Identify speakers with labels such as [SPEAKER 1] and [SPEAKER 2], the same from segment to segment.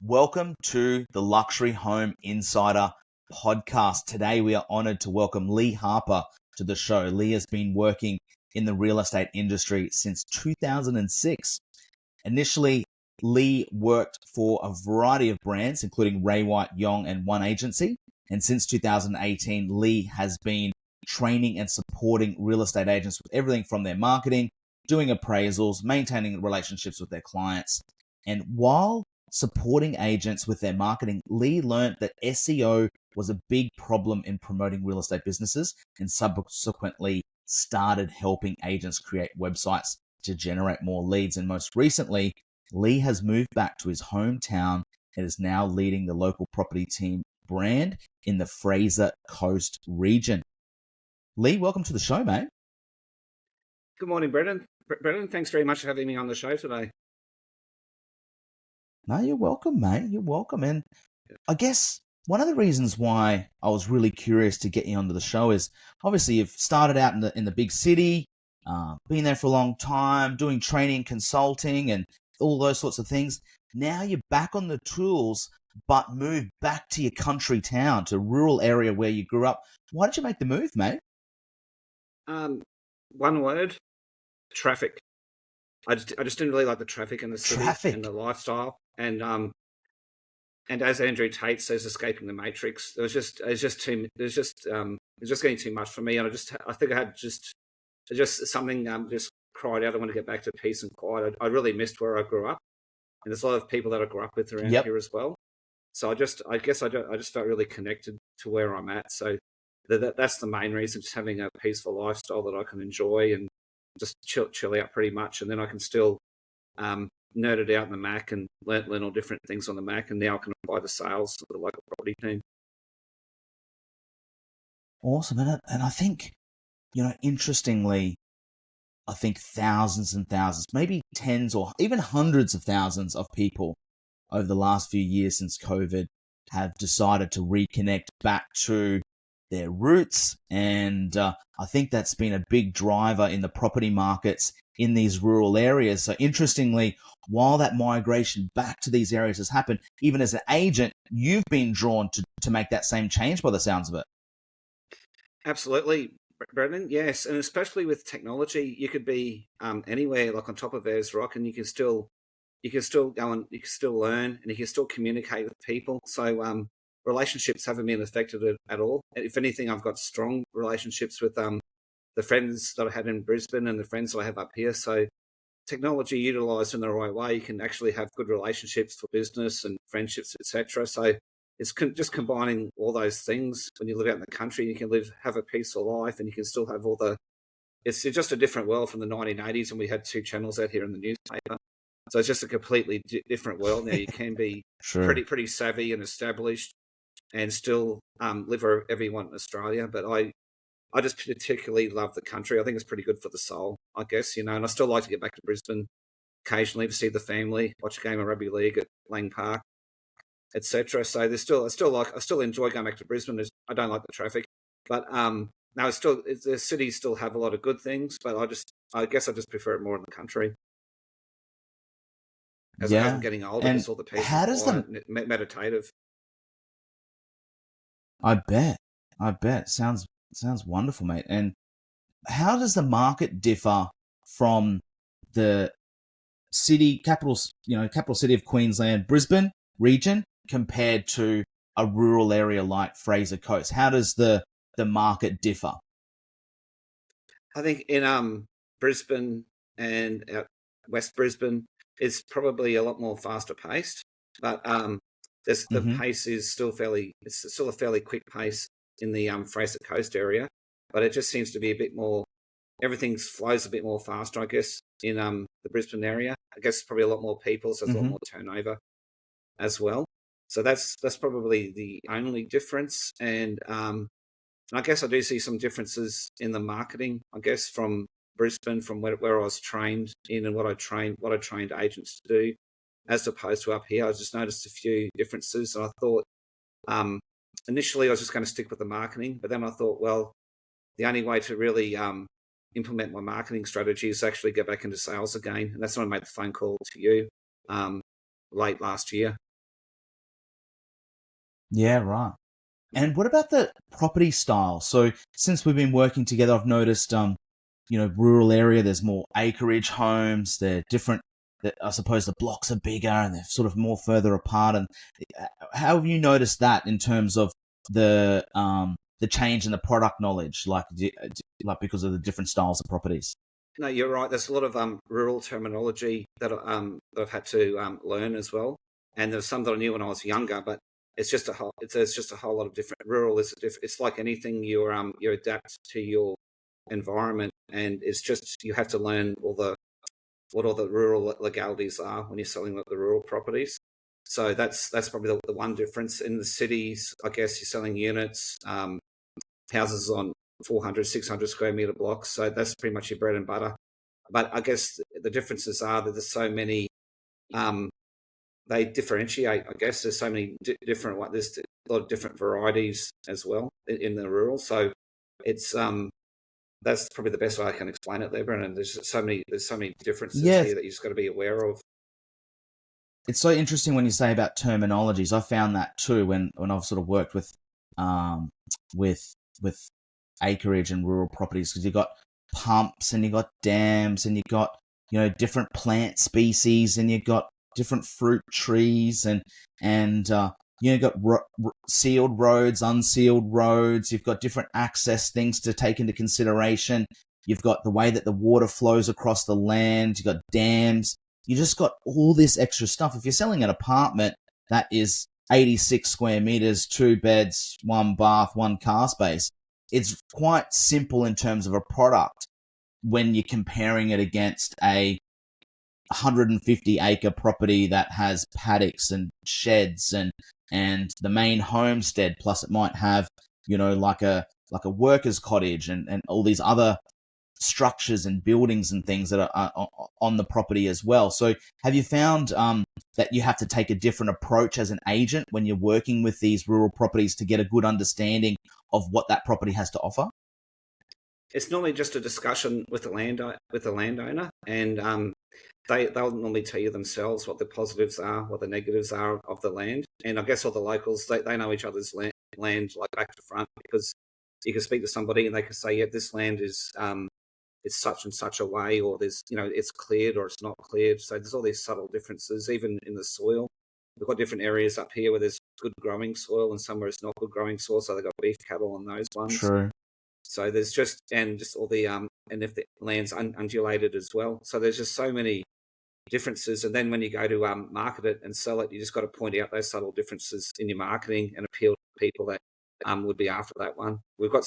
[SPEAKER 1] Welcome to the Luxury Home Insider podcast. Today, we are honored to welcome Leigh Harper to the show. Leigh has been working in the real estate industry since 2006. Initially, Leigh worked for a variety of brands, including Ray White, Yong, and One Agency. And since 2018, Leigh has been training and supporting real estate agents with everything from their marketing, doing appraisals, maintaining relationships with their clients. And while supporting agents with their marketing, Leigh learned that SEO was a big problem in promoting real estate businesses and subsequently started helping agents create websites to generate more leads. And most recently, Leigh has moved back to his hometown and is now leading the local property team brand in the Fraser Coast region. Leigh, welcome to the show, mate.
[SPEAKER 2] Good morning, Brennan. Brennan, thanks very much for having me on the show today.
[SPEAKER 1] No, you're welcome, mate. You're welcome. And I guess one of the reasons why I was really curious to get you onto the show is obviously you've started out in the big city, been there for a long time, doing training, consulting, and all those sorts of things. Now you're back on the tools, but moved back to your country town, to a rural area where you grew up. Why did you make the move, mate?
[SPEAKER 2] One word: traffic. I just didn't really like the traffic in the city and the lifestyle. And as Andrew Tate says, escaping the matrix. It was just getting too much for me. And I think I had just something just cried out. I want to get back to peace and quiet. I really missed where I grew up, and there's a lot of people that I grew up with around here as well. So I just felt really connected to where I'm at. So that's the main reason, just having a peaceful lifestyle that I can enjoy and just chill out pretty much. And then I can still nerd it out in the Mac and learn all different things on the Mac. And now I can apply the sales to the local property team.
[SPEAKER 1] Awesome. And I think, interestingly, I think thousands and thousands, maybe tens or even hundreds of thousands of people over the last few years since COVID have decided to reconnect back to their roots. And I think that's been a big driver in the property markets in these rural areas. So interestingly, while that migration back to these areas has happened, even as an agent, you've been drawn to make that same change by the sounds of it.
[SPEAKER 2] Absolutely, Brennan. Yes. And especially with technology, you could be anywhere, like on top of Ayers Rock, and you can still go and you can still learn, and you can still communicate with people. So relationships haven't been affected at all. If anything, I've got strong relationships with the friends that I had in Brisbane and the friends that I have up here. So technology utilised in the right way, you can actually have good relationships for business and friendships, etc. So it's just combining all those things. When you live out in the country, you can have a peaceful life, and you can still have all the. It's just a different world from the 1980s, when we had 2 channels out here in the newspaper. So it's just a completely different world now. You can be pretty savvy and established, and still live wherever you want in Australia. But I just particularly love the country. I think it's pretty good for the soul, I guess, and I still like to get back to Brisbane occasionally to see the family, watch a game of rugby league at Lang Park, etc. So I still enjoy going back to Brisbane. I don't like the traffic, but no, the cities still have a lot of good things, but I guess I just prefer it more in the country. As I'm getting older, it's all the peace and meditative.
[SPEAKER 1] I bet. Sounds wonderful, mate. And how does the market differ from the capital city of Queensland, Brisbane region, compared to a rural area like Fraser Coast? How does the market differ?
[SPEAKER 2] I think in Brisbane and West Brisbane, it's probably a lot more faster paced, but the pace is still a fairly quick pace in the Fraser Coast area, but it just seems to be a bit more. Everything flows a bit more faster, I guess, in the Brisbane area. I guess probably a lot more people, so there's a lot more turnover as well. So that's probably the only difference. And I guess I do see some differences in the marketing, I guess, from Brisbane, from where I was trained in and what I trained agents to do, as opposed to up here. I just noticed a few differences, and I thought initially I was just going to stick with the marketing, but then I thought, well, the only way to really implement my marketing strategy is actually get back into sales again, and that's when I made the phone call to you late last year.
[SPEAKER 1] Yeah, right. And what about the property style? So since we've been working together, I've noticed, rural area, there's more acreage homes. They're different. I suppose the blocks are bigger and they're sort of more further apart. And how have you noticed that in terms of the change in the product knowledge, like because of the different styles of properties?
[SPEAKER 2] No, you're right. There's a lot of rural terminology that I've had to learn as well, and there's some that I knew when I was younger. But it's just a whole lot of different. Rural is it's like anything. You adapt to your environment, and it's just you have to learn what all the rural legalities are when you're selling the rural properties. So that's probably the one difference. In the cities, I guess you're selling units, houses on 400, 600 square meter blocks. So that's pretty much your bread and butter. But I guess the differences are that there's so many, um, they differentiate. I guess there's so many there's a lot of different varieties as well in the rural. So it's, that's probably the best way I can explain it there, Brennan. There's so many differences
[SPEAKER 1] Yes,
[SPEAKER 2] here that you just got to be aware of.
[SPEAKER 1] it's so interesting when you say about terminologies. I found that too when I've sort of worked um, with with acreage and rural properties because you got pumps and you got dams and you got different plant species and you got different fruit trees and you got sealed roads, unsealed roads. You've got different access things to take into consideration. You've got the way that the water flows across the land. You've got dams. You just got all this extra stuff. If you're selling an apartment that is 86 square meters, 2 beds, 1 bath, 1 car space, it's quite simple in terms of a product when you're comparing it against a 150-acre property that has paddocks and sheds and the main homestead, plus it might have like a worker's cottage and all these other structures and buildings and things that are on the property as well. So have you found that you have to take a different approach as an agent when you're working with these rural properties to get a good understanding of what that property has to offer?
[SPEAKER 2] It's normally just a discussion with the landowner, and they'll normally tell you themselves what the positives are, what the negatives are of the land. And I guess all the locals they know each other's land like back to front, because you can speak to somebody and they can say, yeah, this land is it's such and such a way, or there's it's cleared or it's not cleared. So there's all these subtle differences, even in the soil. We've got different areas up here where there's good growing soil and somewhere it's not good growing soil. So they've got beef cattle on those ones.
[SPEAKER 1] True.
[SPEAKER 2] So there's just all the and if the land's undulated as well. So there's just so many differences. And then when you go to market it and sell it, you just got to point out those subtle differences in your marketing and appeal to people that would be after that one. We've got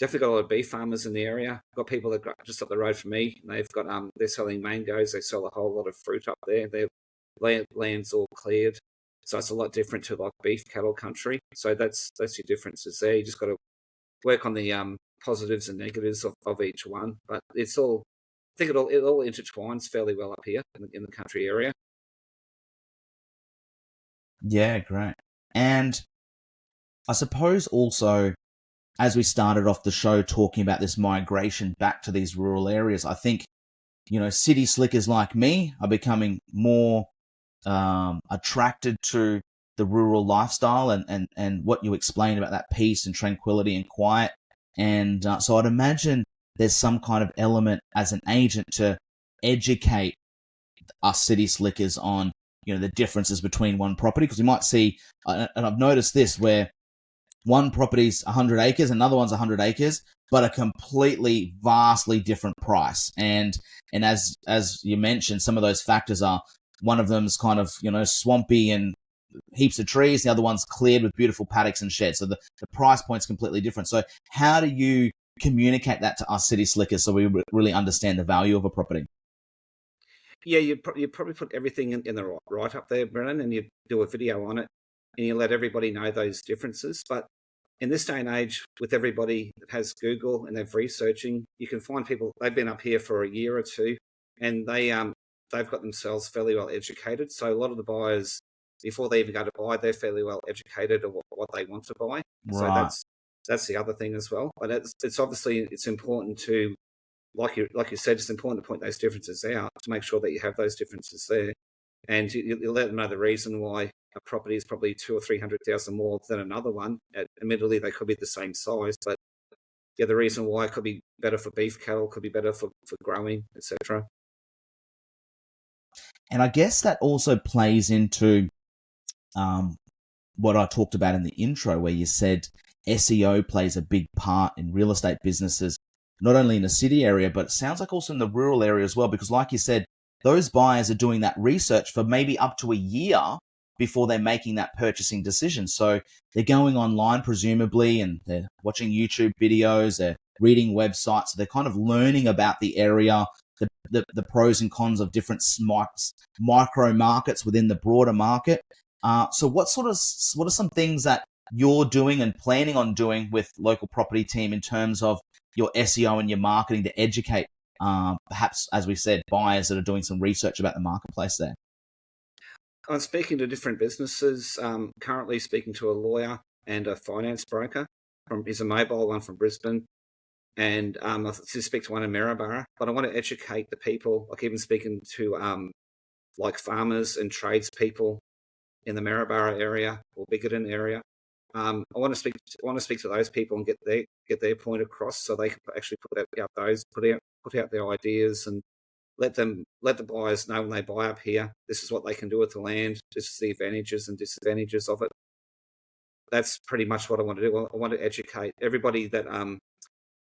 [SPEAKER 2] definitely got a lot of beef farmers in the area. Got people that got just up the road from me. And they've got they're selling mangoes. They sell a whole lot of fruit up there. Their land's all cleared. So it's a lot different to like beef cattle country. So that's your differences there. You just got to work on the positives and negatives of each one. But it's all, I think it all intertwines fairly well up here in the country area.
[SPEAKER 1] Yeah, great. And I suppose also, as we started off the show talking about this migration back to these rural areas, I think, city slickers like me are becoming more attracted to the rural lifestyle and what you explained about that peace and tranquility and quiet. And so I'd imagine there's some kind of element as an agent to educate us city slickers on, the differences between one property. Because you might see, and I've noticed this, where one property's 100 acres, another one's 100 acres, but a completely vastly different price. And as you mentioned, some of those factors are, one of them's kind of, swampy and heaps of trees, the other one's cleared with beautiful paddocks and sheds. So the price point's completely different. So how do you communicate that to us city slickers so we really understand the value of a property?
[SPEAKER 2] Yeah, you probably put everything in the right up there, Brennan, and you do a video on it, and you let everybody know those differences. But in this day and age, with everybody that has Google and they're researching, you can find people, they've been up here for a year or two, and they've got themselves fairly well educated. So a lot of the buyers, before they even go to buy, they're fairly well educated of what they want to buy. So
[SPEAKER 1] Right.
[SPEAKER 2] that's the other thing as well. But it's obviously it's important to, like you said, it's important to point those differences out to make sure that you have those differences there, and you let them know the reason why a property is probably 200,000 or 300,000 more than another one. Admittedly, they could be the same size, but yeah, the reason why it could be better for beef cattle, could be better for growing, etc.
[SPEAKER 1] And I guess that also plays into what I talked about in the intro, where you said SEO plays a big part in real estate businesses, not only in the city area, but it sounds like also in the rural area as well. Because like you said, those buyers are doing that research for maybe up to a year before they're making that purchasing decision. So they're going online, presumably, and they're watching YouTube videos, they're reading websites. So they're kind of learning about the area, the pros and cons of different micro markets within the broader market. So what are some things that you're doing and planning on doing with local property team in terms of your SEO and your marketing to educate, perhaps, as we said, buyers that are doing some research about the marketplace there?
[SPEAKER 2] I'm speaking to different businesses, currently speaking to a lawyer and a finance broker. He's a mobile one from Brisbane. And I speak to one in Maryborough, but I want to educate the people, like even speaking to like farmers and tradespeople in the Maryborough area or Bigoton area. I want to speak to those people and get their point across, so they can actually put out their ideas and let the buyers know when they buy up here, this is what they can do with the land, this is the advantages and disadvantages of it. That's pretty much what I want to do. I want to educate everybody that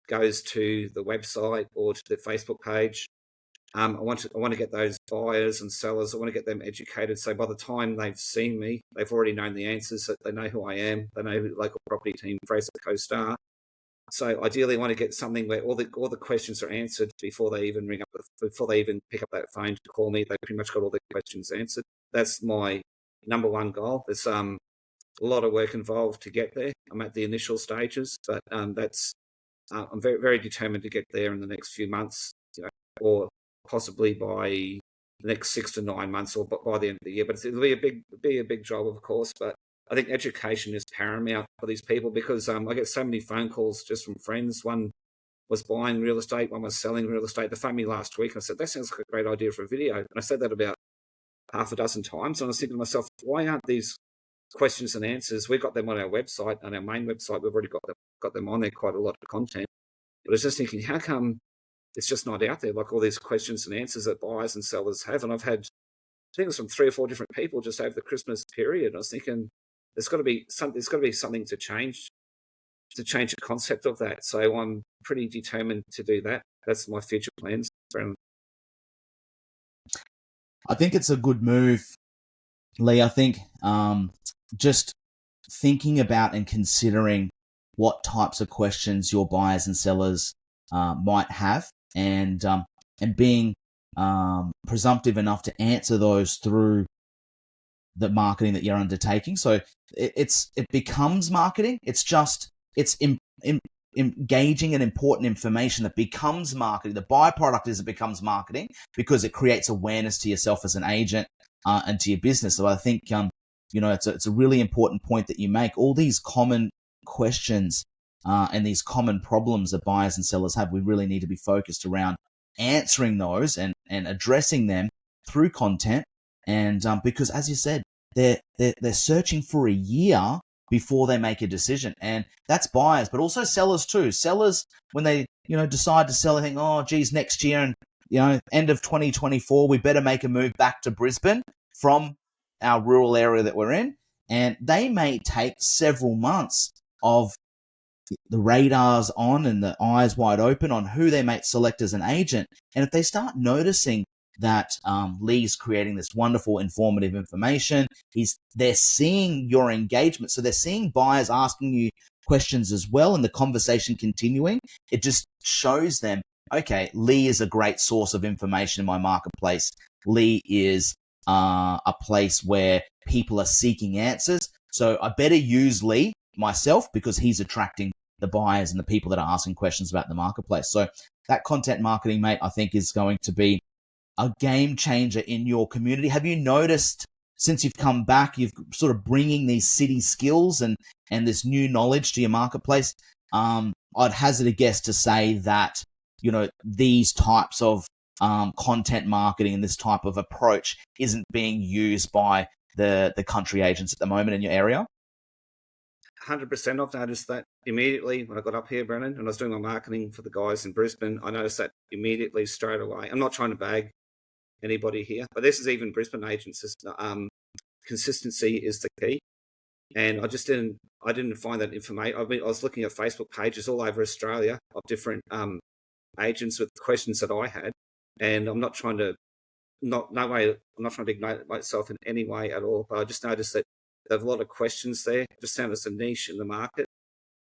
[SPEAKER 2] goes to the website or to the Facebook page. I want to get those buyers and sellers, I want to get them educated, so by the time they've seen me, they've already known the answers, that they know who I am, they know who the local property team, Fraser Coast are. So ideally, I want to get something where all the questions are answered before they even pick up that phone to call me. They pretty much got all their questions answered. That's my number one goal. There's a lot of work involved to get there. I'm at the initial stages, but I'm very, very determined to get there in the next few months, or possibly by the next 6 to 9 months, or by the end of the year. But it'll be a big job, of course. But I think education is paramount for these people, because I get so many phone calls just from friends. One was buying real estate, one was selling real estate. They phoned me last week. I said, that sounds like a great idea for a video. And I said that about half a dozen times. And I was thinking to myself, why aren't these questions and answers? We've got them on our website, on our main website. We've already got them on there, quite a lot of content. But I was just thinking, how come it's just not out there, like all these questions and answers that buyers and sellers have? And I've had, I think it was from 3 or 4 different people just over the Christmas period. I was thinking, there's got to be something to change the concept of that. So I'm pretty determined to do that. That's my future plans, Brennan.
[SPEAKER 1] I think it's a good move, Lee. I think just thinking about and considering what types of questions your buyers and sellers might have, and being presumptive enough to answer those through the marketing that you're undertaking. So it becomes marketing. It's engaging and important information that becomes marketing. The byproduct is it becomes marketing because it creates awareness to yourself as an agent and to your business. So I think it's a really important point that you make. All these common questions and these common problems that buyers and sellers have, we really need to be focused around answering those and addressing them through content. And because, as you said, they're searching for a year before they make a decision, and that's buyers, but also sellers too. Sellers, when they decide to sell, they think, oh, geez, next year and end of 2024, we better make a move back to Brisbane from our rural area that we're in, and they may take several months of the radars on and the eyes wide open on who they might select as an agent. And if they start noticing that Lee's creating this wonderful, informative information, they're seeing your engagement. So they're seeing buyers asking you questions as well, and the conversation continuing. It just shows them, okay, Lee is a great source of information in my marketplace. Lee is a place where people are seeking answers. So I better use Lee myself because he's attracting the buyers and the people that are asking questions about the marketplace. So that content marketing, mate, I think is going to be a game changer in your community. Have you noticed since you've come back, you've sort of bringing these city skills and this new knowledge to your marketplace? I'd hazard a guess to say that, these types of content marketing and this type of approach isn't being used by the country agents at the moment in your area?
[SPEAKER 2] 100%. I've noticed that immediately when I got up here, Brennan, and I was doing my marketing for the guys in Brisbane. I noticed that immediately, straight away. I'm not trying to bag anybody here, but this is even Brisbane agents. Consistency is the key, and I didn't find that information. I was looking at Facebook pages all over Australia of different agents with questions that I had, and I'm not trying to ignite myself in any way at all. But I just noticed that there's a lot of questions there. Just found it's a niche in the market,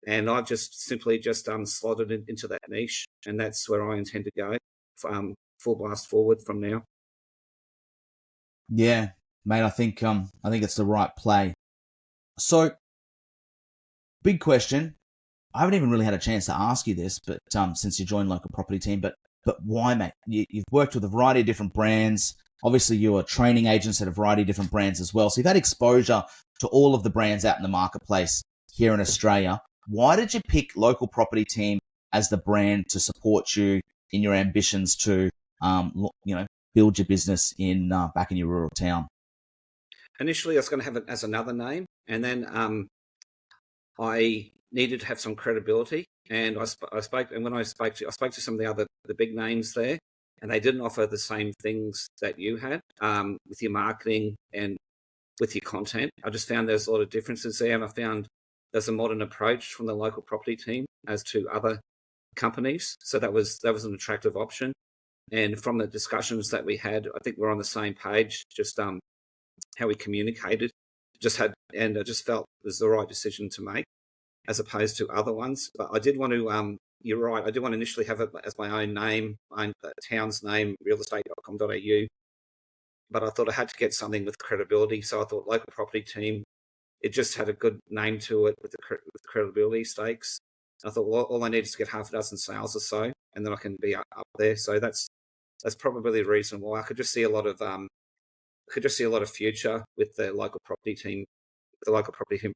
[SPEAKER 2] and I've just simply slotted into that niche, and that's where I intend to go. Full blast forward from now.
[SPEAKER 1] Yeah, mate. I think it's the right play. So, big question. I haven't even really had a chance to ask you this, but since you joined local property team, but why, mate? You've worked with a variety of different brands. Obviously, you're training agents at a variety of different brands as well. So you've had exposure to all of the brands out in the marketplace here in Australia. Why did you pick local property team as the brand to support you in your ambitions to, build your business in back in your rural town?
[SPEAKER 2] Initially, I was going to have it as another name, and then I needed to have some credibility. And I spoke to some of the big names there, and they didn't offer the same things that you had with your marketing and with your content. I just found there's a lot of differences there, and I found there's a modern approach from the local property team as to other companies. So that was an attractive option. And from the discussions that we had, I think we're on the same page. Just how we communicated, I just felt it was the right decision to make, as opposed to other ones. But I did want to, you're right, I did want to initially have it as my own name, my own town's name, realestate.com.au. But I thought I had to get something with credibility. So I thought local property team, it just had a good name to it with the credibility stakes. I thought, well, all I need is to get half a dozen sales or so, and then I can be up there. So that's probably the reason why. I could just see a lot of future with the local property team,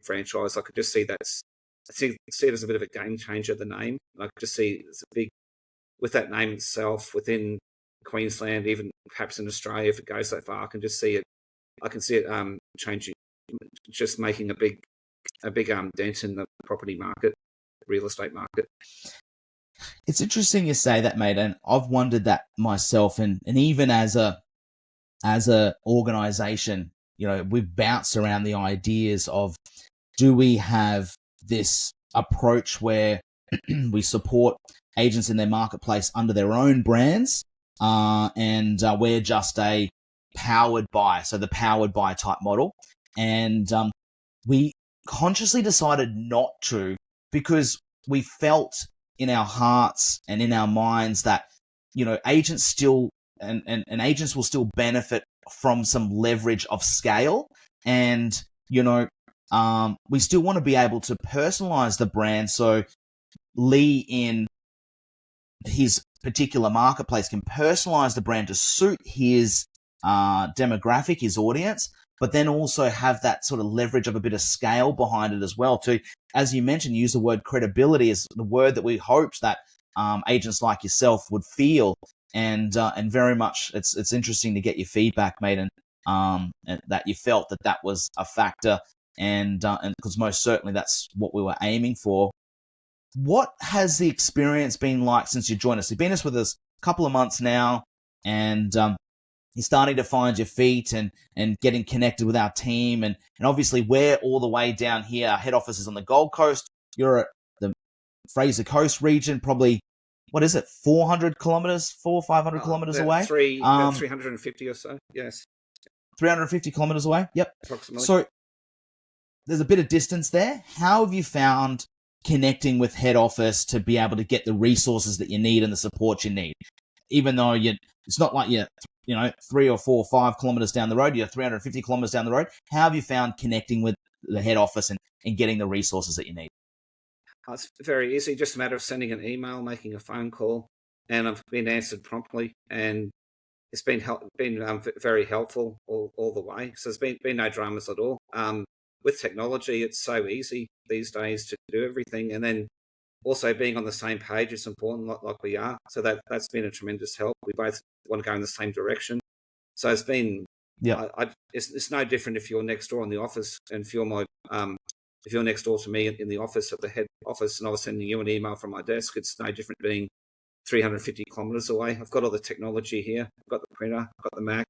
[SPEAKER 2] franchise. I could just see see it as a bit of a game changer, the name. I could just see it's a big, with that name itself within Queensland, even perhaps in Australia, if it goes that far, I can see it changing, just making a big dent in the property market, real estate market.
[SPEAKER 1] It's interesting you say that, mate, and I've wondered that myself, and even as a organization, we've bounced around the ideas of, do we have this approach where we support agents in their marketplace under their own brands, and we're just a powered by, so the powered by type model. And we consciously decided not to, because we felt in our hearts and in our minds that, agents still and agents will still benefit from some leverage of scale. And, we still want to be able to personalize the brand. So Lee, in his particular marketplace, can personalize the brand to suit his demographic, his audience, but then also have that sort of leverage of a bit of scale behind it as well. To, as you mentioned, use the word credibility as the word that we hoped that agents like yourself would feel. And very much, it's interesting to get your feedback, mate, and that you felt that was a factor, and because most certainly that's what we were aiming for. What has the experience been like since you joined us? You've been with us a couple of months now, and you're starting to find your feet and getting connected with our team. And obviously we're all the way down here. Our head office is on the Gold Coast. You're at the Fraser Coast region, probably, what is it, 400 kilometers, 500 kilometers away?
[SPEAKER 2] 350 or so, yes.
[SPEAKER 1] 350 kilometers away, yep.
[SPEAKER 2] Approximately.
[SPEAKER 1] So there's a bit of distance there. How have you found connecting with head office to be able to get the resources that you need and the support you need? Even though it's not like you're 3 or 4 or 5 kilometers down the road, you're 350 kilometers down the road. How have you found connecting with the head office and getting the resources that you need?
[SPEAKER 2] It's very easy, just a matter of sending an email, making a phone call, and I've been answered promptly, and it's been very helpful all the way. So there's been no dramas at all. With technology, it's so easy these days to do everything, and then also being on the same page is important, like we are. So that's been a tremendous help. We both want to go in the same direction. So it's been
[SPEAKER 1] Yeah.
[SPEAKER 2] It's no different if you're next door in the office, and if you're next door to me in the office at the head office, and I was sending you an email from my desk. It's no different being 350 kilometers away. I've got all the technology here. I've got the printer. I've got the Mac.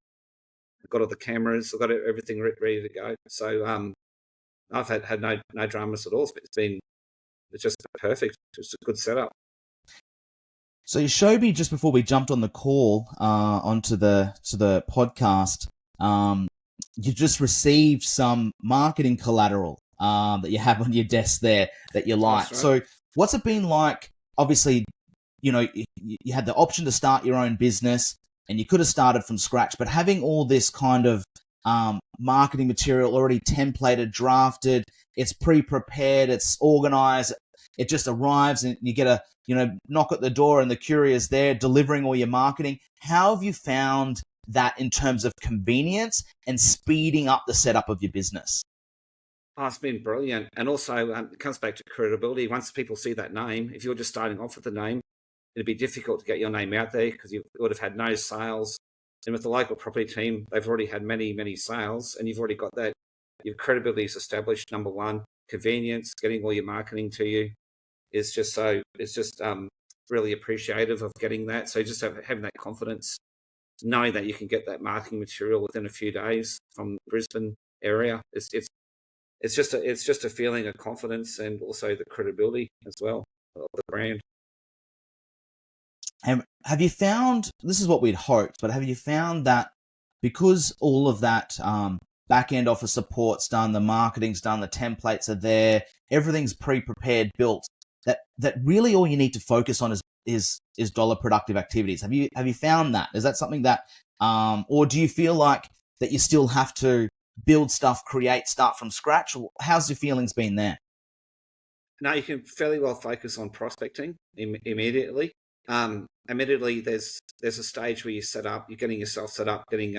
[SPEAKER 2] I've got all the cameras. I've got everything ready to go. So I've had no dramas at all. It's just perfect. Just a good setup.
[SPEAKER 1] So you showed me just before we jumped on the call onto the podcast. You just received some marketing collateral that you have on your desk there that you like.
[SPEAKER 2] Right.
[SPEAKER 1] So what's it been like? Obviously, you had the option to start your own business, and you could have started from scratch. But having all this kind of marketing material already templated, drafted, it's pre-prepared, it's organized. It just arrives, and you get a knock at the door, and the courier's there delivering all your marketing. How have you found that in terms of convenience and speeding up the setup of your business?
[SPEAKER 2] Oh, it's been brilliant. And also, it comes back to credibility. Once people see that name, if you're just starting off with the name, it'd be difficult to get your name out there because you would have had no sales. And with the local property team, they've already had many, many sales, and you've already got that. Your credibility is established. Number one, convenience, getting all your marketing to you is just really appreciative of getting that. So just having that confidence, knowing that you can get that marketing material within a few days from Brisbane area, it's just a feeling of confidence, and also the credibility as well of the brand.
[SPEAKER 1] And have you found, this is what we'd hoped, but have you found that because all of that back end office support's done, the marketing's done, the templates are there, everything's pre-prepared, built, that really all you need to focus on is dollar productive activities? Have you found that? Is that something that, or do you feel like that you still have to build stuff, start from scratch? How's your feelings been there?
[SPEAKER 2] No, you can fairly well focus on prospecting immediately. Immediately, there's a stage where you're getting yourself set up, getting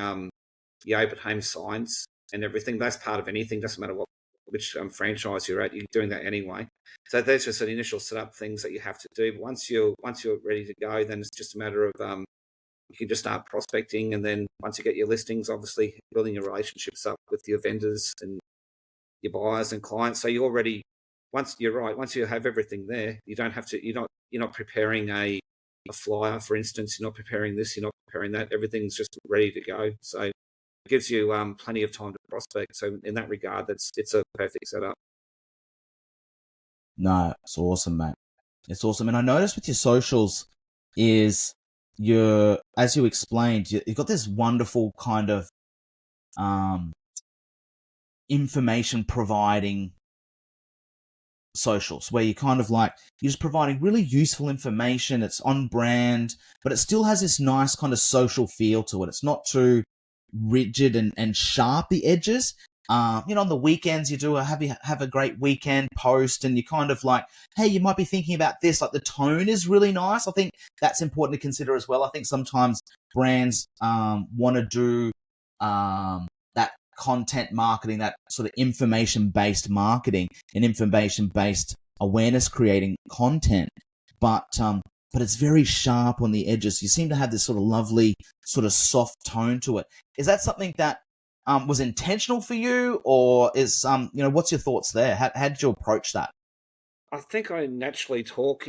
[SPEAKER 2] your open home signs and everything. That's part of anything. Doesn't matter which franchise you're at. You're doing that anyway. So there's just an initial setup things that you have to do. But once you're ready to go, then it's just a matter of you can just start prospecting, and then once you get your listings, obviously building your relationships up with your vendors and your buyers and clients. So you're already once you have everything there, you don't have to. You're not preparing a flyer, for instance. You're not preparing this. You're not preparing that. Everything's just ready to go. So it gives you plenty of time to prospect. So in that regard, it's a perfect setup.
[SPEAKER 1] No, it's awesome, mate. It's awesome. And I noticed with your socials is as you explained, you've got this wonderful kind of information providing socials where you kind of like, you're just providing really useful information. It's on brand, but it still has this nice kind of social feel to it. It's not too rigid and sharp, the edges. On the weekends you do have a great weekend post, and you kind of like, hey, you might be thinking about this. Like the tone is really nice. I think that's important to consider as well. I think sometimes brands want to do that content marketing, that sort of information-based marketing and information-based awareness creating content, but it's very sharp on the edges. You seem to have this sort of lovely, sort of soft tone to it. Is that something that was intentional for you, or is what's your thoughts there? How did you approach that?
[SPEAKER 2] I think I naturally talk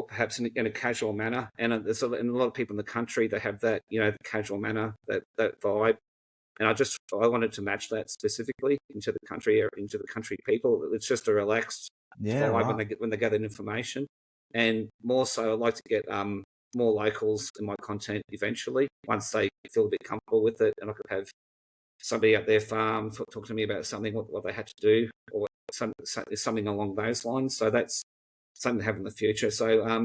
[SPEAKER 2] perhaps in a casual manner, and there's a lot of people in the country that have that, the casual manner, that vibe, and I wanted to match that specifically into the country people. It's just a relaxed vibe
[SPEAKER 1] Right.
[SPEAKER 2] when they gather information, and more so, I like to get more locals in my content eventually once they feel a bit comfortable with it, and I could have somebody at their farm talk to me about something, what they had to do, or something along those lines. So that's something to have in the future. So I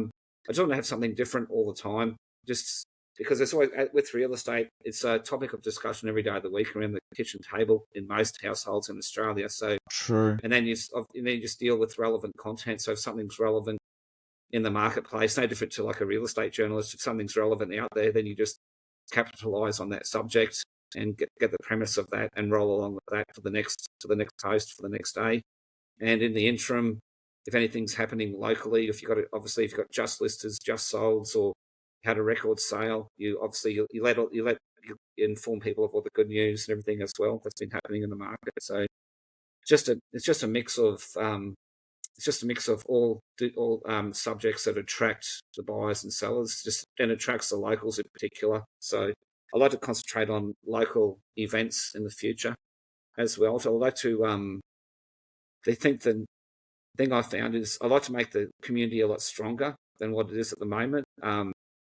[SPEAKER 2] just want to have something different all the time, just because it's always, with real estate, it's a topic of discussion every day of the week around the kitchen table in most households in Australia. So
[SPEAKER 1] True.
[SPEAKER 2] and then you just deal with relevant content. So if something's relevant in the marketplace, no different to like a real estate journalist, if something's relevant out there, then you just capitalize on that subject and get the premise of that and roll along with that to the next post for the next day. And in the interim, if anything's happening locally, if you've got just listers, just solds, or had a record sale, you let inform people of all the good news and everything as well that's been happening in the market. So it's just a mix of all subjects that attract the buyers and sellers, and attracts the locals in particular. So I like to concentrate on local events in the future as well. So I like to they think the thing I found is I like to make the community a lot stronger than what it is at the moment.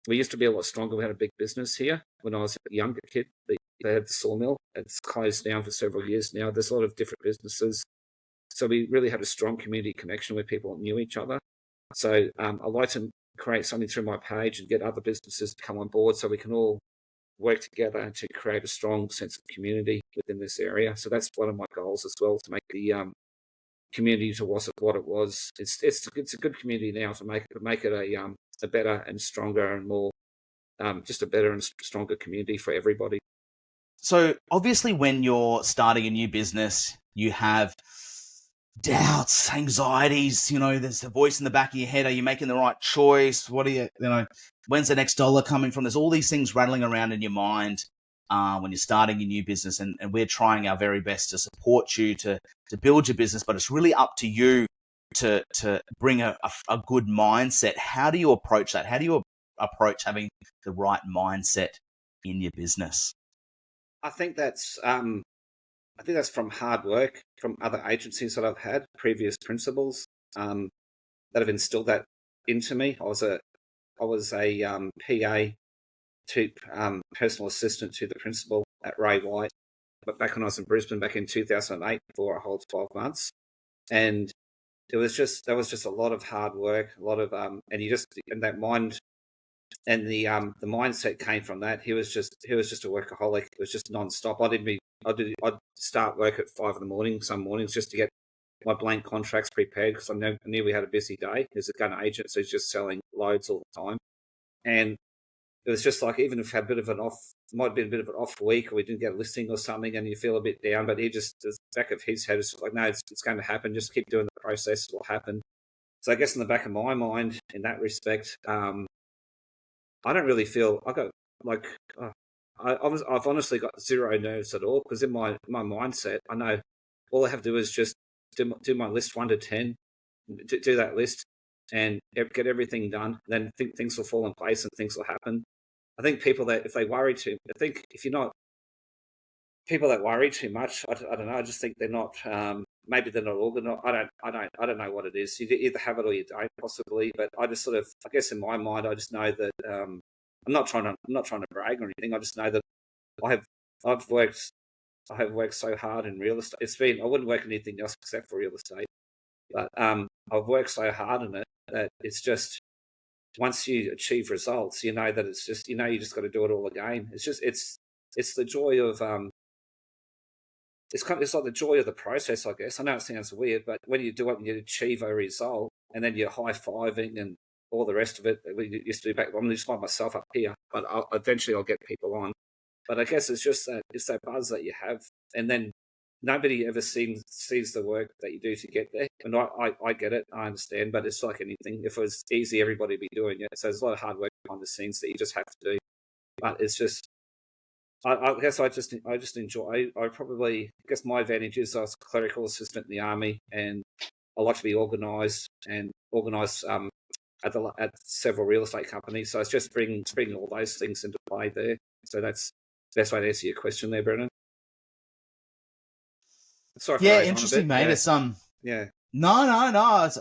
[SPEAKER 2] We used to be a lot stronger. We had a big business here when I was a younger kid. They had the sawmill. It's closed down for several years now. There's a lot of different businesses. So we really had a strong community connection where people knew each other. So I like to create something through my page and get other businesses to come on board so we can all work together to create a strong sense of community within this area. So that's one of my goals as well, to make the community to what it was. It's a good community now, to make it a better and stronger and more just a better and stronger community for everybody.
[SPEAKER 1] So obviously when you're starting a new business, you have doubts, anxieties, there's a voice in the back of your head. Are you making the right choice? What are when's the next dollar coming from? There's all these things rattling around in your mind when you're starting a new business, and we're trying our very best to support you to build your business, but it's really up to you to bring a good mindset. How do you approach that? How do you approach having the right mindset in your business?
[SPEAKER 2] I think that's from hard work from other agencies that I've had, previous principals that have instilled that into me. I was a PA to personal assistant to the principal at Ray White, but back when I was in Brisbane back in 2008 for a whole 12 months, and there was just a lot of hard work, a lot of and that mind. And the mindset came from that. He was just a workaholic. It was just non-stop. I'd start work at 5 a.m. some mornings just to get my blank contracts prepared, because I knew we had a busy day. There's a gun agent, so he's just selling loads all the time. And it was just like, even if we had might have been a bit of an off week, or we didn't get a listing or something, and you feel a bit down, but the back of his head is like, no, it's going to happen. Just keep doing the process. It will happen. So I guess in the back of my mind, in that respect, I don't really feel I've honestly got zero nerves at all, because in my mindset, I know all I have to do is just do my list 1 to 10, do that list, and get everything done. Then things will fall in place and things will happen. I think people that if you're not people that worry too much, I don't know. I just think they're not. Maybe they're not organized. I don't know what it is. You either have it or you don't, possibly. But I just I guess in my mind, I just know that I'm not trying to brag or anything. I just know that I have worked so hard in real estate. I wouldn't work in anything else except for real estate. But I've worked so hard in it that it's just, once you achieve results, you know that it's just, you just got to do it all again. It's the joy of it's like the joy of the process, I guess. I know it sounds weird, but when you do it and you achieve a result, and then you're high-fiving and all the rest of it that we used to do back. I'm just by myself up here, but eventually I'll get people on. But I guess it's just that buzz that you have, and then nobody ever sees the work that you do to get there. And I get it, I understand, but it's like anything. If it was easy, everybody would be doing it. So there's a lot of hard work behind the scenes that you just have to do. But it's just, I guess I just enjoy. I guess my advantage is I was a clerical assistant in the army, and I like to be organised at several real estate companies. So it's just bringing all those things into play there. So that's the best way to answer your question there, Brennan. Sorry.
[SPEAKER 1] Yeah, interesting, mate.
[SPEAKER 2] Yeah.
[SPEAKER 1] It's
[SPEAKER 2] Yeah.
[SPEAKER 1] No.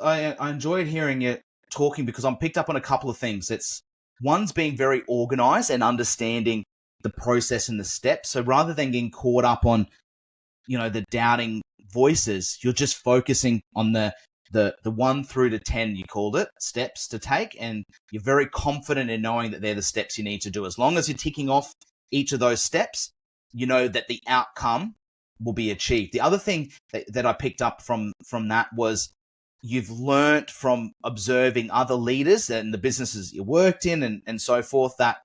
[SPEAKER 1] I enjoyed hearing you talking, because I'm picked up on a couple of things. One's being very organised and understanding the process and the steps. So rather than getting caught up on, the doubting voices, you're just focusing on the 1 through to 10, you called it, steps to take. And you're very confident in knowing that they're the steps you need to do. As long as you're ticking off each of those steps, you know that the outcome will be achieved. The other thing that I picked up from that was, you've learnt from observing other leaders and the businesses you worked in and so forth, that,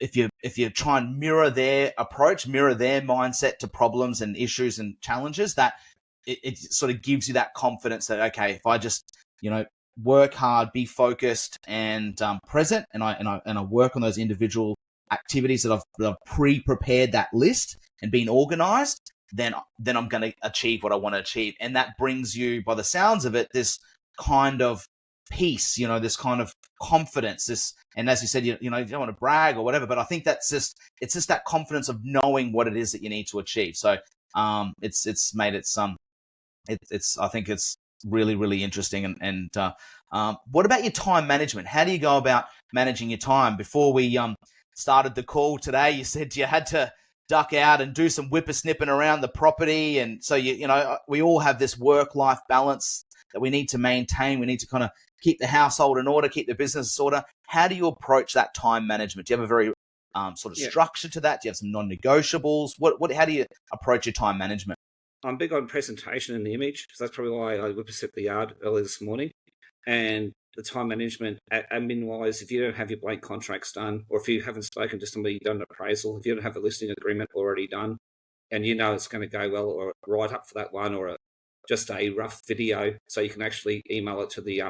[SPEAKER 1] if you try and mirror their approach, mirror their mindset to problems and issues and challenges, that it sort of gives you that confidence that, okay, if I just, work hard, be focused and present, and I work on those individual activities that I've pre-prepared that list and been organized, then I'm going to achieve what I want to achieve. And that brings you, by the sounds of it, this kind of peace, this kind of confidence, and as you said, you don't want to brag or whatever, but I think it's just that confidence of knowing what it is that you need to achieve. So it's made it I think it's really, really interesting. And what about your time management? How do you go about managing your time? Before we started the call today, you said you had to duck out and do some whippersnipping around the property, and so we all have this work-life balance that we need to maintain. We need to kind of keep the household in order, keep the business in order. How do you approach that time management? Do you have a very sort of structure to that? Do you have some non-negotiables? How do you approach your time management?
[SPEAKER 2] I'm big on presentation and the image, because that's probably why I whippersnipped the yard early this morning. And the time management, admin-wise, if you don't have your blank contracts done, or if you haven't spoken to somebody, done an appraisal, if you don't have a listing agreement already done, and it's going to go well, or write up for that one, or just a rough video, so you can actually email it to the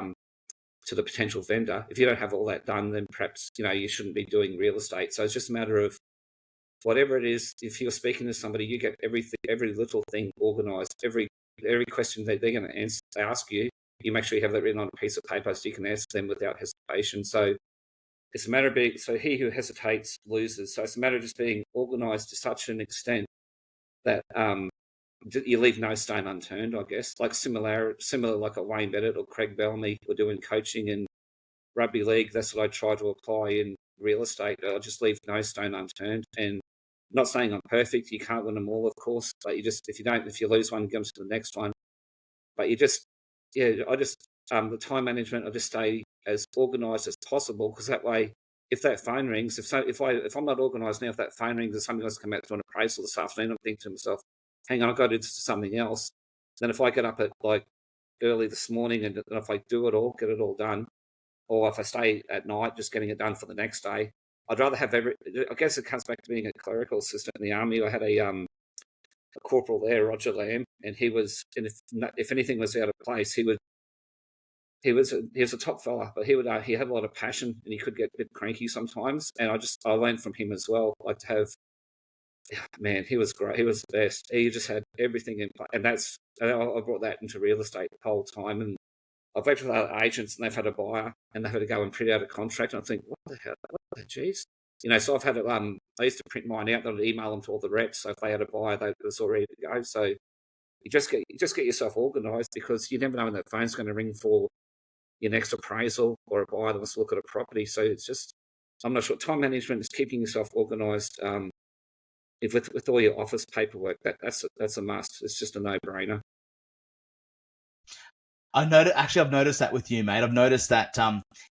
[SPEAKER 2] potential vendor. If you don't have all that done, then perhaps you shouldn't be doing real estate. So it's just a matter of whatever it is. If you're speaking to somebody, you get every little thing organised. Every question that they're going to ask you, you make sure you have that written on a piece of paper so you can answer them without hesitation. So it's a matter of so he who hesitates loses. So it's a matter of just being organised to such an extent that you leave no stone unturned, I guess. Like similar like a Wayne Bennett or Craig Bellamy were doing coaching in rugby league. That's what I try to apply in real estate. I just leave no stone unturned. And not saying I'm perfect. You can't win them all, of course. But if you lose one, get them to the next one. But the time management, I just stay as organised as possible, because that way, if that phone rings, if I'm not organised now, if that phone rings and somebody else come out to an appraisal this afternoon, I'm thinking to myself, hang on, I've got to do something else. Then if I get up at early this morning and if I do it all, get it all done, or if I stay at night just getting it done for the next day, I'd rather have I guess it comes back to being a clerical assistant in the army. I had a corporal there, Roger Lamb, and he was, and if anything was out of place, he was a top fella, but he had a lot of passion, and he could get a bit cranky sometimes. And I learned from him as well. Like to have, man, he was great. He was the best. He just had everything in place, and I brought that into real estate the whole time. And I've worked with other agents, and they've had a buyer, and they've had to go and print out a contract. And I think, what the hell? What the jeez? So I've had it. I used to print mine out. I'd email them to all the reps. So if they had a buyer, it was all ready to go. So you just get yourself organised, because you never know when that phone's going to ring for your next appraisal or a buyer that wants to look at a property. So it's just, I'm not sure. Time management is keeping yourself organised. With all your office paperwork, that's a must. It's just a no-brainer.
[SPEAKER 1] I've noticed that with you, mate. I've noticed that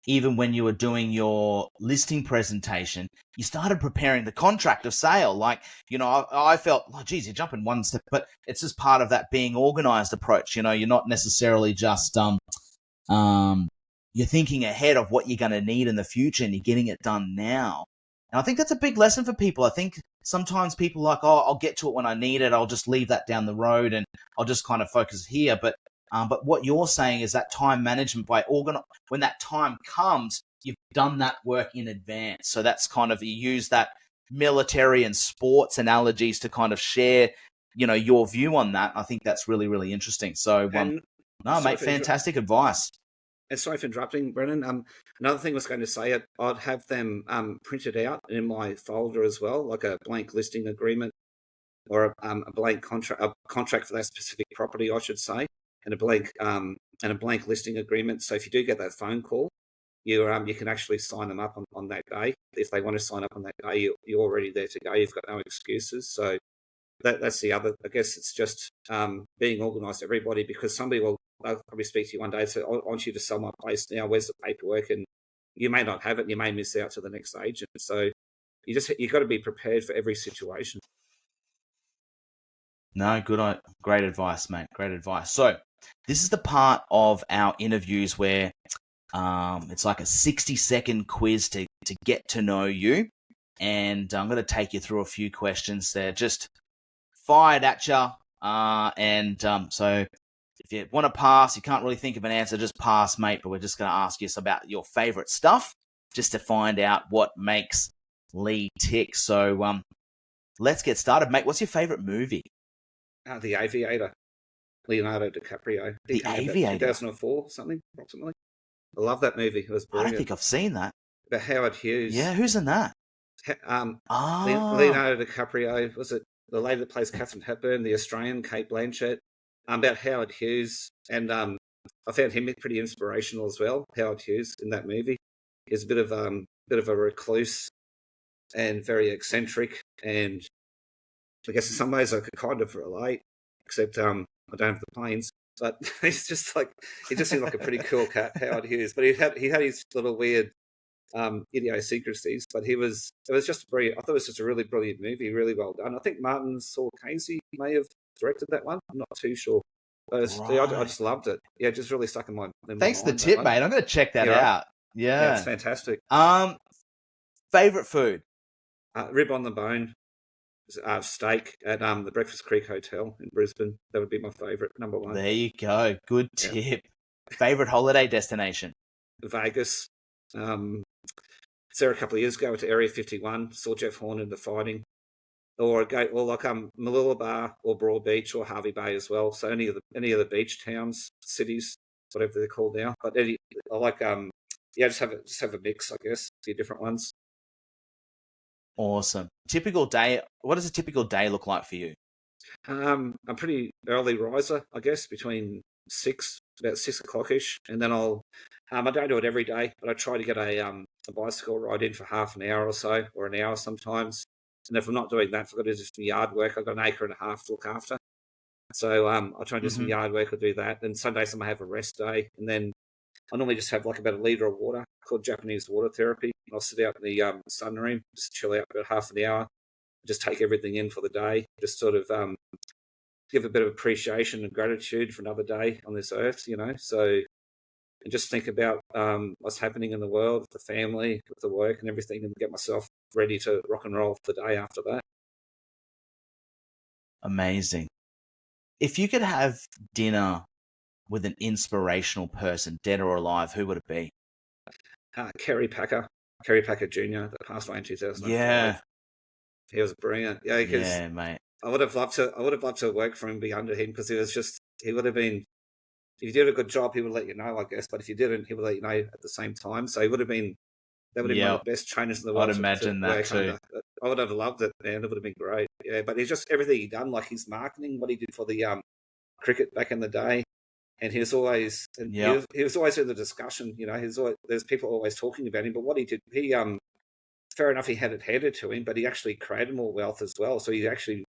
[SPEAKER 1] even when you were doing your listing presentation, you started preparing the contract of sale. I felt, geez, you're jumping one step, but it's just part of that being organized approach. You're not necessarily just you're thinking ahead of what you're going to need in the future, and you're getting it done now. And I think that's a big lesson for people. I think sometimes people are like, I'll get to it when I need it. I'll just leave that down the road and I'll just kind of focus here. But what you're saying is that time management, when that time comes, you've done that work in advance. So that's kind of, you use that military and sports analogies to kind of share, your view on that. I think that's really, really interesting. So, mate, fantastic advice.
[SPEAKER 2] And sorry for interrupting, Brennan. Another thing I was going to say, I'd have them printed out in my folder as well, like a blank listing agreement or a blank contract, a contract for that specific property, I should say, and a blank listing agreement. So if you do get that phone call, you can actually sign them up on that day. If they want to sign up on that day, you're already there to go. You've got no excuses. So that's the other. I guess it's just being organised, everybody, because somebody will. I'll probably speak to you one day and say, I want you to sell my place now. Where's the paperwork? And you may not have it. And you may miss out to the next agent. So you've got to be prepared for every situation.
[SPEAKER 1] No, great advice, mate. Great advice. So this is the part of our interviews where it's like a 60-second quiz to get to know you. And I'm going to take you through a few questions there, just fired at you. So if you want to pass, you can't really think of an answer, just pass, mate. But we're just going to ask you about your favorite stuff, just to find out what makes Lee tick. So let's get started, mate. What's your favorite movie?
[SPEAKER 2] The Aviator, Leonardo DiCaprio. I
[SPEAKER 1] The
[SPEAKER 2] think came out about
[SPEAKER 1] Aviator.
[SPEAKER 2] 2004, something approximately. I love that movie. It was
[SPEAKER 1] I don't
[SPEAKER 2] brilliant.
[SPEAKER 1] think I've seen that.
[SPEAKER 2] About Howard
[SPEAKER 1] Yeah,
[SPEAKER 2] Hughes.
[SPEAKER 1] who's in that? Ah,
[SPEAKER 2] Leonardo DiCaprio, was it the lady that plays Catherine Hepburn, the Australian Kate Blanchett, about Howard Hughes, and I found him pretty inspirational as well. Howard Hughes in that movie is a bit of a recluse and very eccentric, and I guess in some ways I could kind of relate, except I don't have the planes. But he just seemed like a pretty cool cat, Howard Hughes. But he had his little weird idiosyncrasies, but it was just I thought it was just a really brilliant movie, really well done. I think Martin Scorsese may have directed that one. I'm not too sure. I just loved it. Yeah, just really stuck in my
[SPEAKER 1] thanks for the
[SPEAKER 2] mind,
[SPEAKER 1] tip, mate. I'm gonna check that out.
[SPEAKER 2] Yeah, it's
[SPEAKER 1] Yeah.
[SPEAKER 2] fantastic.
[SPEAKER 1] Favorite food?
[SPEAKER 2] Rib on the bone, steak at the Breakfast Creek Hotel in Brisbane. That would be my favourite, number one.
[SPEAKER 1] There you go. Good
[SPEAKER 2] Yeah.
[SPEAKER 1] tip. Favorite holiday destination?
[SPEAKER 2] Vegas. There a couple of years ago to Area 51, saw Jeff Horn in the fighting, or like Mooloolaba or Broad Beach or Harvey Bay as well. So any of the beach towns, cities, whatever they're called now. But I like just have a mix, I guess, a few different ones.
[SPEAKER 1] Awesome. Typical day. What does a typical day look like for you?
[SPEAKER 2] I'm a pretty early riser, I guess, between about 6 o'clock-ish, and then I don't do it every day, but I try to get a bicycle ride in for half an hour or so, or an hour sometimes. And if I'm not doing that, if I've got to do some yard work, I've got an acre and a half to look after. So I'll try and do some yard work or do that. Then Sundays I might have a rest day, and then I normally just have like about a litre of water called Japanese water therapy. I'll sit out in the sunroom, just chill out about half an hour, just take everything in for the day, just sort of give a bit of appreciation and gratitude for another day on this earth, so, and just think about what's happening in the world, with the family, with the work and everything, and get myself ready to rock and roll for the day after that.
[SPEAKER 1] Amazing. If you could have dinner with an inspirational person, dead or alive, who would it be?
[SPEAKER 2] Kerry Packer Jr., that passed away in 2005.
[SPEAKER 1] Yeah.
[SPEAKER 2] He was brilliant. Yeah, because
[SPEAKER 1] Yeah, mate.
[SPEAKER 2] I would have loved to work for him, be under him, because he would have been, if you did a good job, he would let you know, I guess. But if you didn't, he would let you know at the same time. So that would have been one of the best trainers in the world.
[SPEAKER 1] I'd imagine that too.
[SPEAKER 2] Under. I would have loved it, man. It would have been great. Yeah, but he's just everything he done, like his marketing, what he did for the cricket back in the day, and he was always he was always in the discussion. There's people always talking about him, but what he did, fair enough, he had it handed to him, but he actually created more wealth as well. So he actually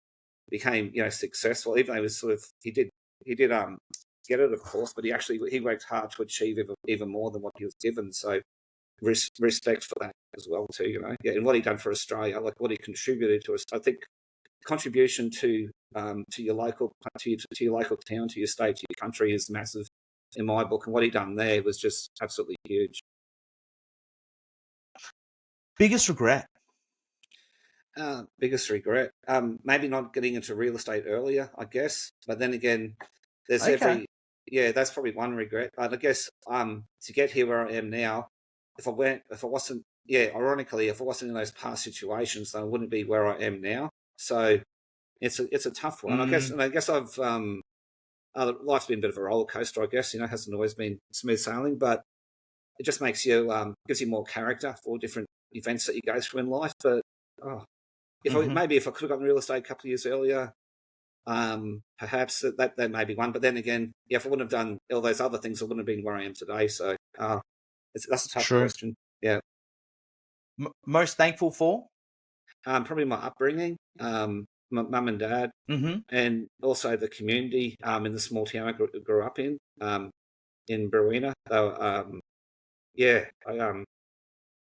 [SPEAKER 2] became successful, even though he was he did get it, of course, but he worked hard to achieve even more than what he was given. So respect for that as well too, and what he done for Australia, like what he contributed to us. I think contribution to your local to your local town, to your state, to your country is massive in my book, and what he done there was just absolutely huge.
[SPEAKER 1] Biggest regret?
[SPEAKER 2] Biggest regret? Maybe not getting into real estate earlier, I guess. But then again, there's that's probably one regret. But I guess to get here where I am now, if I wasn't in those past situations, then I wouldn't be where I am now. So it's a tough one, I guess. And I guess life's been a bit of a roller coaster, I guess. Hasn't always been smooth sailing, but it just makes you gives you more character for different events that you go through in life. But if I could have gotten real estate a couple of years earlier, perhaps that may be one. But then again, if I wouldn't have done all those other things, I wouldn't have been where I am today. So that's a tough question. Yeah.
[SPEAKER 1] Most thankful for?
[SPEAKER 2] Probably my upbringing, my mum and dad, and also the community in the small town I grew up in Barwina. So, it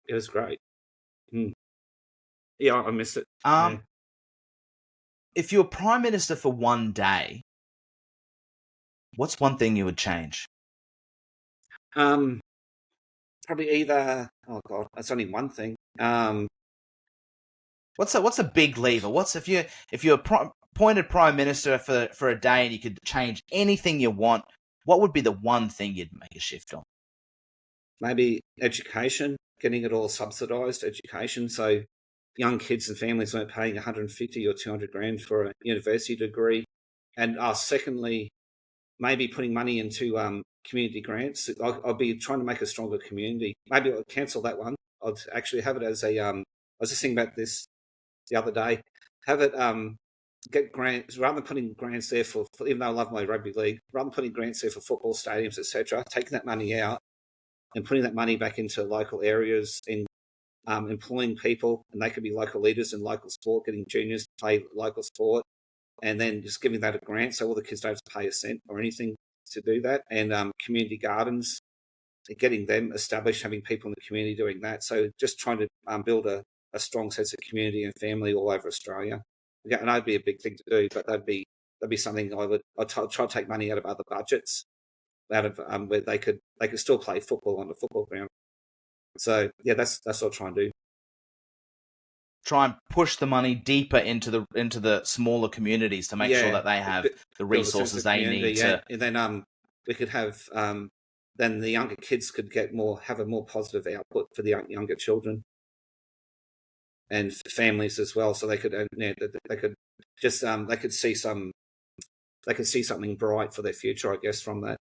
[SPEAKER 2] was great. Yeah, I miss it.
[SPEAKER 1] If you're Prime Minister for one day, what's one thing you would change?
[SPEAKER 2] Probably either. Oh God, that's only one thing.
[SPEAKER 1] What's a big lever? If you're appointed Prime Minister for a day and you could change anything you want, what would be the one thing you'd make a shift on?
[SPEAKER 2] Maybe education, getting it all subsidised education. So young kids and families weren't paying 150 or 200 grand for a university degree. And secondly, maybe putting money into community grants. I'll be trying to make a stronger community. Maybe I'll cancel that one. I'd actually have it as a. I was just thinking about this the other day. Have it get grants rather than putting grants there for even though I love my rugby league, rather than putting grants there for football stadiums, etc. Taking that money out and putting that money back into local areas and employing people, and they could be local leaders in local sport, getting juniors to play local sport, and then just giving that a grant so all the kids don't have to pay a cent or anything to do that. And community gardens, getting them established, having people in the community doing that. So just trying to build a strong sense of community and family all over Australia. Yeah, and that'd be a big thing to do, but that'd be something I'd try to take money out of other budgets, out of where they could still play football on the football ground. So yeah, that's what I'll try and do.
[SPEAKER 1] Try and push the money deeper into the smaller communities to make sure that they have the resources they need to.
[SPEAKER 2] And then we could have then the younger kids could have a more positive output for the younger children and families as well, so they could see something bright for their future, I guess, from that.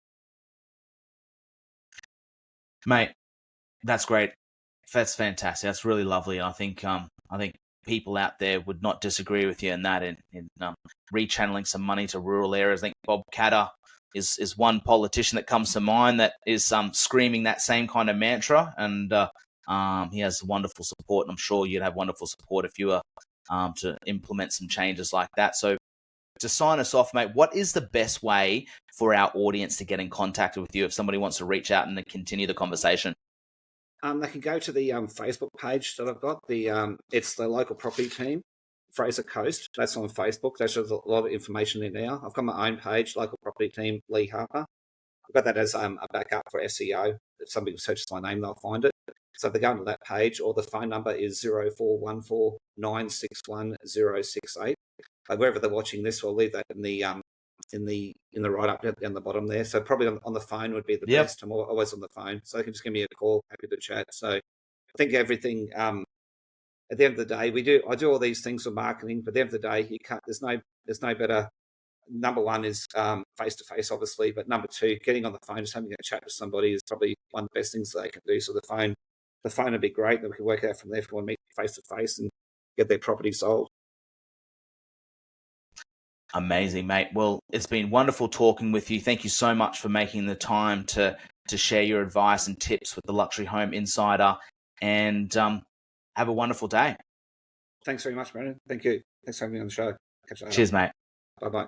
[SPEAKER 1] Mate, that's great. That's fantastic. That's really lovely. I think people out there would not disagree with you in that. In rechanneling some money to rural areas, I think Bob Katter is one politician that comes to mind that is screaming that same kind of mantra, and he has wonderful support. And I'm sure you'd have wonderful support if you were to implement some changes like that. So to sign us off, mate, what is the best way for our audience to get in contact with you if somebody wants to reach out and continue the conversation?
[SPEAKER 2] They can go to the Facebook page that I've got. It's the local property team, Fraser Coast. That's on Facebook. There's a lot of information there now. I've got my own page, local property team, Lee Harper. I've got that as a backup for SEO. If somebody searches my name, they'll find it. So if they go onto that page, or the phone number is 0414 961 068. Wherever they're watching this, we'll leave that in the write up down the bottom there. So probably on the phone would be the best. I'm always on the phone, so they can just give me a call. Happy to chat. So I think everything. At the end of the day, I do all these things for marketing, but at the end of the day, you can't. There's no better. Number one is face to face, obviously, but number two, getting on the phone, just having a chat with somebody is probably one of the best things they can do. So the phone would be great. Then we can work out from there if we want to meet face to face and get their property sold.
[SPEAKER 1] Amazing, mate. Well, it's been wonderful talking with you. Thank you so much for making the time to share your advice and tips with the Luxury Home Insider, and have a wonderful day.
[SPEAKER 2] Thanks very much, Brennan. Thank you. Thanks for having me on the show.
[SPEAKER 1] Cheers, mate.
[SPEAKER 2] Bye-bye.